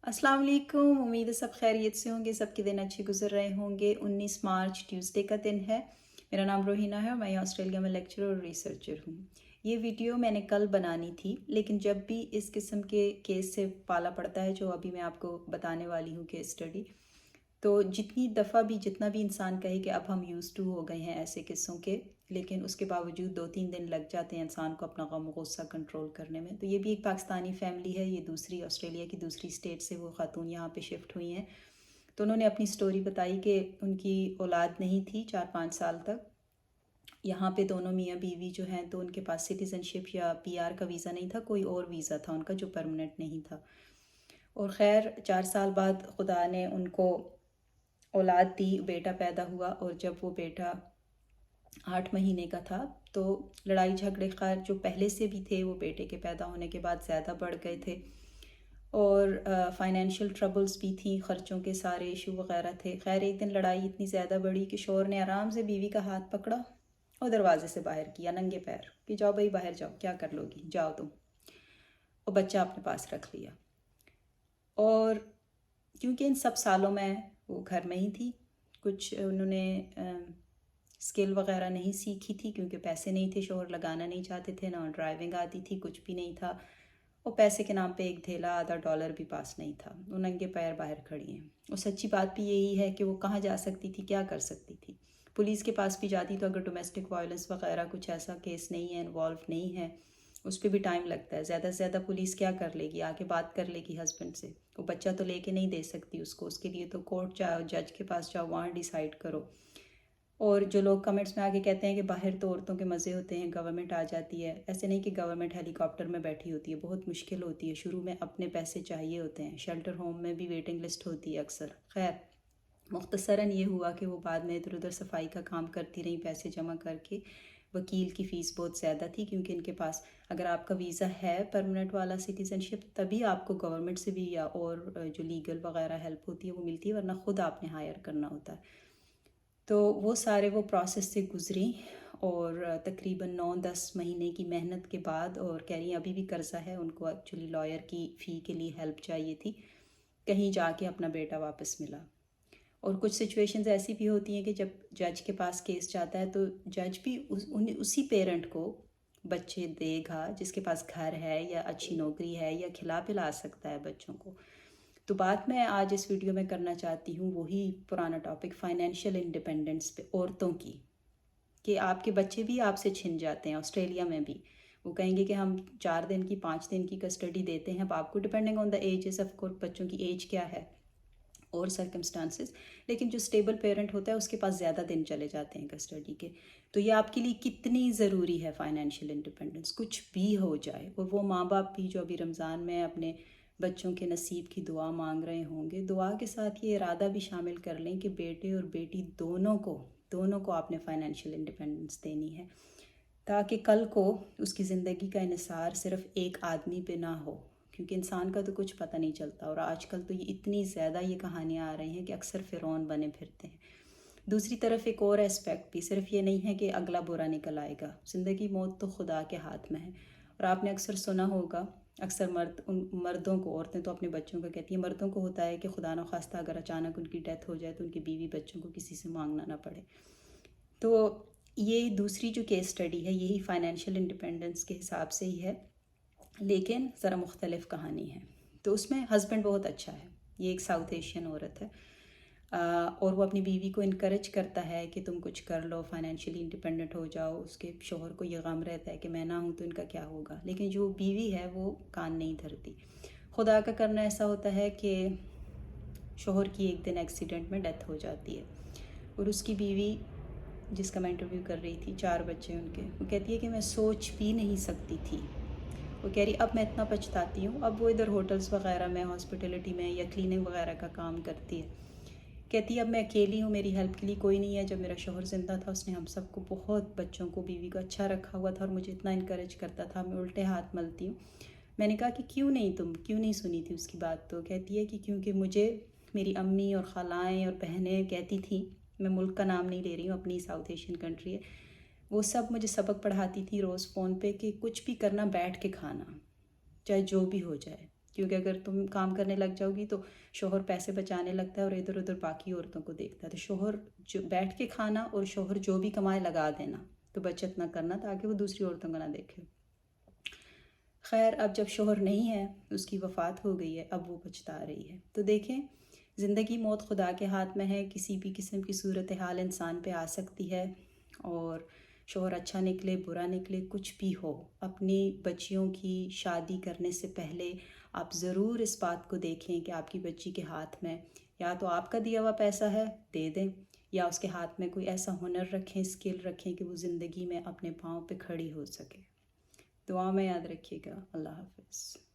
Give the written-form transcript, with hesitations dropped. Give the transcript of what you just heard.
अस्सलाम वालेकुम। उम्मीद है सब खैरियत से होंगे, सबके दिन अच्छे गुजर रहे होंगे। 19 मार्च ट्यूसडे का दिन है। मेरा नाम रोहिना है और मैं ऑस्ट्रेलिया में लेक्चरर और रिसर्चर हूँ। ये वीडियो मैंने कल बनानी थी, लेकिन जब भी इस किस्म के केस से पाला पड़ता है जो अभी मैं आपको बताने वाली हूँ केस स्टडी, तो जितनी दफ़ा भी जितना भी इंसान कहे कि अब हम यूज़ टू हो गए हैं ऐसे किस्सों के, लेकिन उसके बावजूद 2-3 दिन लग जाते हैं इंसान को अपना गम गुस्सा कंट्रोल करने में। तो ये भी एक पाकिस्तानी फैमिली है, ये दूसरी ऑस्ट्रेलिया की दूसरी स्टेट से वो खातून यहाँ पे शिफ्ट हुई हैं। तो उन्होंने अपनी स्टोरी बताई कि उनकी औलाद नहीं थी 4-5 साल तक। यहाँ पे दोनों मियाँ बीवी जो हैं तो उनके पास सिटीज़नशिप या पीआर का वीज़ा नहीं था, कोई और वीज़ा था उनका जो परमानेंट नहीं था। और ख़ैर 4 साल बाद खुदा ने उनको औलाद दी, बेटा पैदा हुआ। और जब वो बेटा 8 महीने का था तो लड़ाई झगड़े खैर जो पहले से भी थे वो बेटे के पैदा होने के बाद ज़्यादा बढ़ गए थे। और फाइनेंशियल ट्रबल्स भी थी, ख़र्चों के सारे इशू वगैरह थे। खैर एक दिन लड़ाई इतनी ज़्यादा बढ़ी कि शौहर ने आराम से बीवी का हाथ पकड़ा और दरवाजे से बाहर किया नंगे पैर कि जाओ भाई बाहर जाओ, क्या कर लोगी, जाओ तुम। और बच्चा अपने पास रख लिया। और क्योंकि इन सब सालों में वो घर में ही थी, कुछ उन्होंने स्किल वगैरह नहीं सीखी थी क्योंकि पैसे नहीं थे, शोहर लगाना नहीं चाहते थे, ना ड्राइविंग आती थी, कुछ भी नहीं था। और पैसे के नाम पे एक धेला आधा डॉलर भी पास नहीं था। वो नंगे पैर बाहर खड़ी हैं। और सच्ची बात भी यही है कि वो कहाँ जा सकती थी, क्या कर सकती थी। पुलिस के पास भी जाती तो अगर डोमेस्टिक वायलेंस वगैरह कुछ ऐसा केस नहीं है, इन्वॉल्व नहीं है, उस पर भी टाइम लगता है। ज़्यादा से ज़्यादा पुलिस क्या कर लेगी, आके बात कर लेगी हस्बैंड से। वो बच्चा तो लेके नहीं दे सकती उसको, उसके लिए तो कोर्ट जाओ, जज के पास जाओ, वहाँ डिसाइड करो। और जो लोग कमेंट्स में आके कहते हैं कि बाहर तो औरतों के मज़े होते हैं, गवर्नमेंट आ जाती है, ऐसे नहीं कि गवर्नमेंट हेलीकॉप्टर में बैठी होती है। बहुत मुश्किल होती है, शुरू में अपने पैसे चाहिए होते हैं। शेल्टर होम में भी वेटिंग लिस्ट होती है अक्सर। खैर मुख्तसरन ये हुआ कि वो बाद में इधर उधर सफाई का काम करती रही पैसे जमा करके। वकील की फ़ीस बहुत ज़्यादा थी क्योंकि इनके पास अगर आपका वीज़ा है परमानेंट वाला सिटीज़नशिप, तभी आपको गवर्नमेंट से भी या और जो लीगल वगैरह हेल्प होती है वो मिलती है, वरना ख़ुद आपने हायर करना होता है। तो वो सारे वो प्रोसेस से गुज़री और तकरीबन 9-10 महीने की मेहनत के बाद, और कह रही हैं अभी भी कर्ज़ा है उनको, एक्चुअली लॉयर की फ़ी के लिए हेल्प चाहिए थी, कहीं जाके अपना बेटा वापस मिला। और कुछ सिचुएशंस ऐसी भी होती हैं कि जब जज के पास केस जाता है तो जज भी उसी पेरेंट को बच्चे देगा जिसके पास घर है या अच्छी नौकरी है या खिला पिला सकता है बच्चों को। तो बात मैं आज इस वीडियो में करना चाहती हूँ वही पुराना टॉपिक, फाइनेंशियल इंडिपेंडेंस पे औरतों की, कि आपके बच्चे भी आपसे छिन जाते हैं। ऑस्ट्रेलिया में भी वो कहेंगे कि हम 4 दिन की 5 दिन की कस्टडी देते हैं। अब आपको depending on the ages of course, बच्चों की एज क्या है और सर्कमस्टांसेस, लेकिन जो स्टेबल पेरेंट होता है उसके पास ज़्यादा दिन चले जाते हैं कस्टडी के। तो ये आपके लिए कितनी ज़रूरी है फाइनेंशियल इंडिपेंडेंस, कुछ भी हो जाए। और वो माँ बाप भी जो अभी रमज़ान में अपने बच्चों के नसीब की दुआ मांग रहे होंगे, दुआ के साथ ये इरादा भी शामिल कर लें कि बेटे और बेटी दोनों को आपने फाइनेंशियल इंडिपेंडेंस देनी है, ताकि कल को उसकी ज़िंदगी का इन्हिसार सिर्फ एक आदमी पे ना हो, क्योंकि इंसान का तो कुछ पता नहीं चलता। और आजकल तो ये इतनी ज़्यादा ये कहानियाँ आ रही हैं कि अक्सर फ़िरौन बने फिरते हैं। दूसरी तरफ एक और एस्पेक्ट भी, सिर्फ ये नहीं है कि अगला बुरा निकल आएगा, ज़िंदगी मौत तो खुदा के हाथ में है। और आपने अक्सर सुना होगा, अक्सर उन मर्दों को, औरतें तो अपने बच्चों का कहती हैं, मर्दों को होता है कि खुदा न खास्ता अगर अचानक उनकी डेथ हो जाए तो उनकी बीवी बच्चों को किसी से मांगना ना पड़े। तो ये दूसरी जो केस स्टडी है यही फाइनेंशियल इंडिपेंडेंस के हिसाब से ही है, लेकिन ज़रा मुख्तलिफ कहानी है। तो उसमें हस्बैंड बहुत अच्छा है, ये एक साउथ एशियन औरत है, और वो अपनी बीवी को इनकरेज करता है कि तुम कुछ कर लो, फाइनेंशियली इंडिपेंडेंट हो जाओ। उसके शोहर को ये गम रहता है कि मैं ना हूँ तो इनका क्या होगा, लेकिन जो बीवी है वो कान नहीं धरती। खुदा का करना ऐसा होता है कि शोहर की एक दिन एक्सीडेंट में डेथ हो जाती है, और उसकी बीवी जिसका मैं इंटरव्यू कर रही थी, 4 बच्चे उनके, वो कहती है कि मैं सोच भी नहीं सकती थी। वो कह रही अब मैं इतना पछताती हूँ। अब वो इधर होटल्स वगैरह में, हॉस्पिटलिटी में या क्लीनिंग वगैरह का काम करती है। कहती है अब मैं अकेली हूँ, मेरी हेल्प के लिए कोई नहीं है। जब मेरा शौहर ज़िंदा था उसने हम सबको, बहुत बच्चों को, बीवी को अच्छा रखा हुआ था और मुझे इतना इनकरेज करता था, मैं उल्टे हाथ मलती हूँ। मैंने कहा कि तुम क्यों नहीं सुनी थी उसकी बात? तो कहती है कि क्योंकि मुझे मेरी अम्मी और ख़ालाएँ और बहनें कहती थी, मैं मुल्क का नाम नहीं ले रही हूँ, अपनी साउथ एशियन कंट्री है, वो सब मुझे सबक पढ़ाती थी रोज़ फ़ोन पे कि कुछ भी करना बैठ के खाना, चाहे जो भी हो जाए। کیونکہ اگر تم کام کرنے لگ جاؤ گی تو شوہر پیسے بچانے لگتا ہے اور ادھر ادھر باقی عورتوں کو دیکھتا ہے. تو شوہر جو بیٹھ کے کھانا اور شوہر جو بھی کمائے لگا دینا، تو بچت نہ کرنا تاکہ وہ دوسری عورتوں کو نہ دیکھے. خیر اب جب شوہر نہیں ہے، اس کی وفات ہو گئی ہے، اب وہ پچھتا رہی ہے. تو دیکھیں زندگی موت خدا کے ہاتھ میں ہے. کسی بھی قسم کی صورتحال انسان پہ آ سکتی ہے، اور شوہر اچھا نکلے برا نکلے کچھ بھی ہو، اپنی بچیوں کی شادی کرنے سے پہلے آپ ضرور اس بات کو دیکھیں کہ آپ کی بچی کے ہاتھ میں یا تو آپ کا دیا ہوا پیسہ ہے دے دیں، یا اس کے ہاتھ میں کوئی ایسا ہنر رکھیں، اسکل رکھیں کہ وہ زندگی میں اپنے پاؤں پہ کھڑی ہو سکے. دعا میں یاد رکھیے گا. اللہ حافظ.